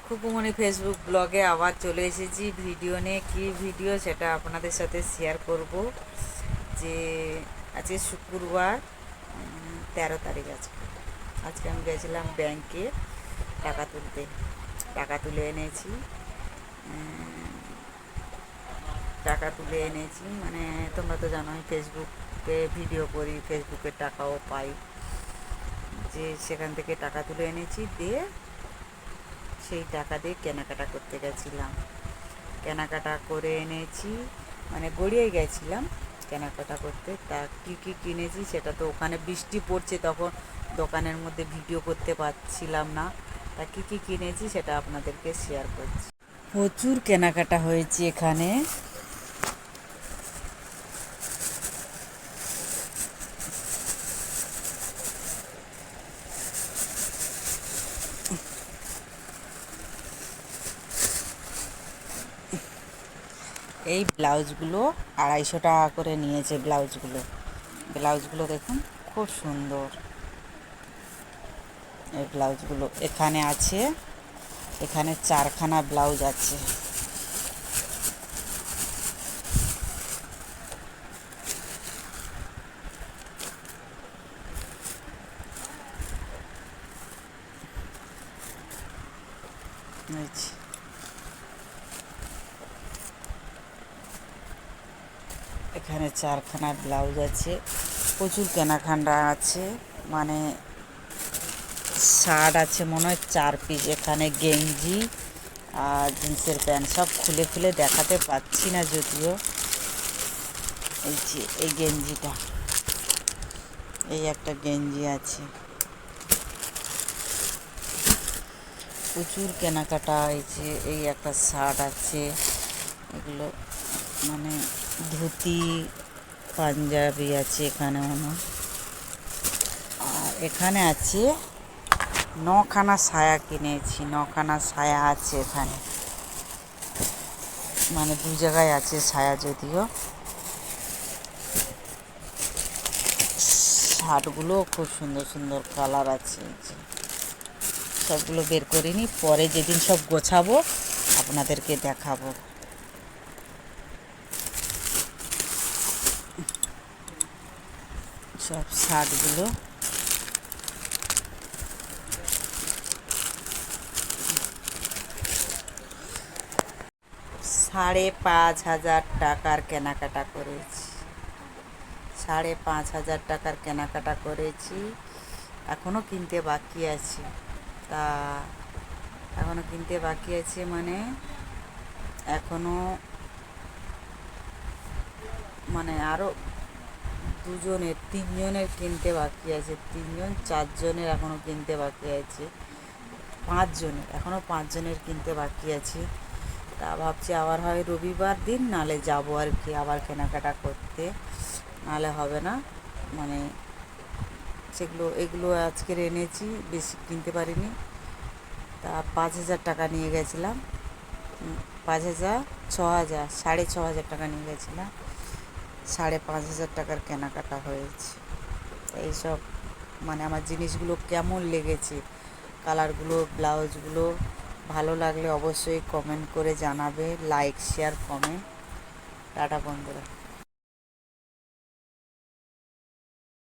খুকুমণি Facebook ব্লগে আবার চলে এসেছি ভিডিও নিয়ে। কী ভিডিও সেটা আপনাদের সাথে শেয়ার করব। যে আজকে শুক্রবার, 13 তারিখ। আজকে আমি গেছিলাম ব্যাংকে টাকা তুলে এনেছি। টাকা তুলে এনেছি মানে তোমরা তো জানোই ফেসবুকে ভিডিও করি, ফেসবুকের টাকাও পাই। যে সেখান থেকে টাকা তুলে এনেছি, দিয়ে সেই টাকা দিয়ে কেনাকাটা করতে গেছিলাম। কেনাকাটা করে এনেছি, মানে গড়িয়ে গেছিলাম কেনাকাটা করতে। তা কী কী কিনেছি সেটা তো ওখানে বৃষ্টি পড়ছে, তখন দোকানের মধ্যে ভিডিও করতে পারছিলাম না। তা কী কী কিনেছি সেটা আপনাদেরকে শেয়ার করছি। প্রচুর কেনাকাটা হয়েছে এখানে। এই ব্লাউজগুলো 250 টাকা করে নিয়েছে। ব্লাউজগুলো দেখুন, খুব সুন্দর। এই ব্লাউজগুলো এখানে আছে, এখানে 4খানা ব্লাউজ আছে। এখানে 4খানা ব্লাউজ আছে। প্রচুর কেনাকাটা আছে, মানে শার্ট আছে মনে হয় 4 পিস। এখানে গেঞ্জি আর জিন্সের প্যান্ট সব খুলে খুলে দেখাতে পাচ্ছি না যদিও। এই যে এই গেঞ্জিটা, এই একটা গেঞ্জি আছে। প্রচুর কেনাকাটা হয়েছে। এই একটা শার্ট আছে। এগুলো মানে ধুতি পাঞ্জাবি আছে এখানে মনে হয়। আর এখানে আছে 9খানা সায়া কিনেছি। 9খানা সায়া আছে এখানে, মানে 2 জায়গায় আছে সায়া যদিও। শার্টগুলো খুব সুন্দর সুন্দর কালার আছে। সবগুলো বের করিনি, পরে যেদিন সব গোছাবো আপনাদেরকে দেখাবো। সব শার্টগুলো 5,500 টাকার কেনাকাটা করেছি। 5,500 টাকার কেনাকাটা করেছি। এখনও কিনতে বাকি আছে। তা এখনও কিনতে বাকি আছে মানে এখনও মানে আরও 3জনের কিনতে বাকি আছে। 4জনের এখনও কিনতে বাকি আছে। 5জনের, এখনও 5জনের কিনতে বাকি আছে। তা ভাবছি আবার হয় রবিবার দিন নালে যাবো আর কি, আবার কেনাকাটা করতে। নাহলে হবে না, মানে এগুলো আজকের এনেছি, বেশি কিনতে পারিনি। তা 5,000 টাকা নিয়ে গেছিলাম। 5,000, 6,000, 6,500 টাকা নিয়ে গেছিলাম। 5,500 টাকার কেনাকাটা হয়েছে। এইসব মানে আমার জিনিসগুলো কেমন লেগেছে, কালারগুলো, ব্লাউজগুলো ভালো লাগলে অবশ্যই কমেন্ট করে জানাবে। Like, share, comment. টাটা বন্ধুরা।